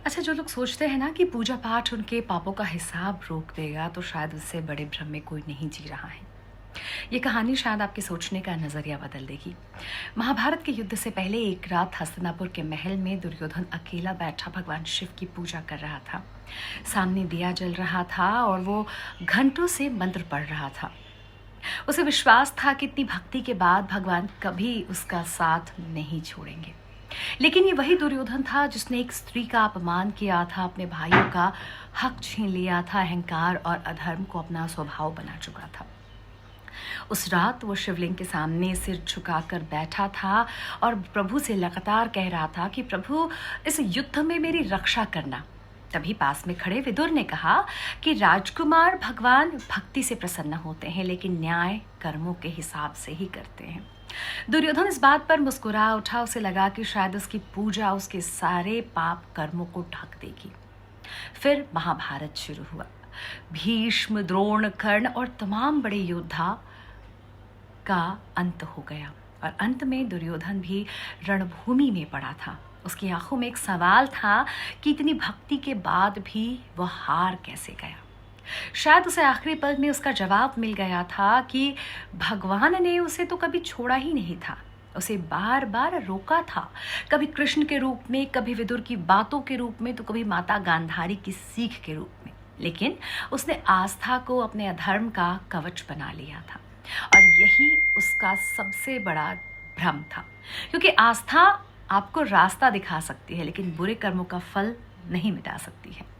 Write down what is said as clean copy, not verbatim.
अच्छा, जो लोग सोचते हैं ना कि पूजा पाठ उनके पापों का हिसाब रोक देगा, तो शायद उससे बड़े भ्रम में कोई नहीं जी रहा है। ये कहानी शायद आपके सोचने का नज़रिया बदल देगी। महाभारत के युद्ध से पहले एक रात हस्तिनापुर के महल में दुर्योधन अकेला बैठा भगवान शिव की पूजा कर रहा था। सामने दिया जल रहा था और वो घंटों से मंत्र पढ़ रहा था। उसे विश्वास था कि इतनी भक्ति के बाद भगवान कभी उसका साथ नहीं छोड़ेंगे। लेकिन ये वही दुर्योधन था जिसने एक स्त्री का अपमान किया था, अपने भाइयों का हक छीन लिया था, अहंकार और अधर्म को अपना स्वभाव बना चुका था। उस रात वो शिवलिंग के सामने सिर झुकाकर बैठा था और प्रभु से लगातार कह रहा था कि प्रभु, इस युद्ध में मेरी रक्षा करना। तभी पास में खड़े विदुर ने कहा कि राजकुमार, भगवान भक्ति से प्रसन्न होते हैं, लेकिन न्याय कर्मों के हिसाब से ही करते हैं। दुर्योधन इस बात पर मुस्कुरा उठा। उसे लगा कि शायद उसकी पूजा उसके सारे पाप कर्मों को ढक देगी। फिर महाभारत शुरू हुआ। भीष्म, द्रोण, कर्ण और तमाम बड़े योद्धा का अंत हो गया और अंत में दुर्योधन भी रणभूमि में पड़ा था। उसकी आंखों में एक सवाल था कि इतनी भक्ति के बाद भी वह हार कैसे गया। शायद उसे आखिरी पल में उसका जवाब मिल गया था कि भगवान ने उसे तो कभी छोड़ा ही नहीं था। उसे बार बार रोका था, कभी कृष्ण के रूप में, कभी विदुर की बातों के रूप में, तो कभी माता गांधारी की सीख के रूप में। लेकिन उसने आस्था को अपने अधर्म का कवच बना लिया था और यही उसका सबसे बड़ा भ्रम था। क्योंकि आस्था आपको रास्ता दिखा सकती है, लेकिन बुरे कर्मों का फल नहीं मिटा सकती है।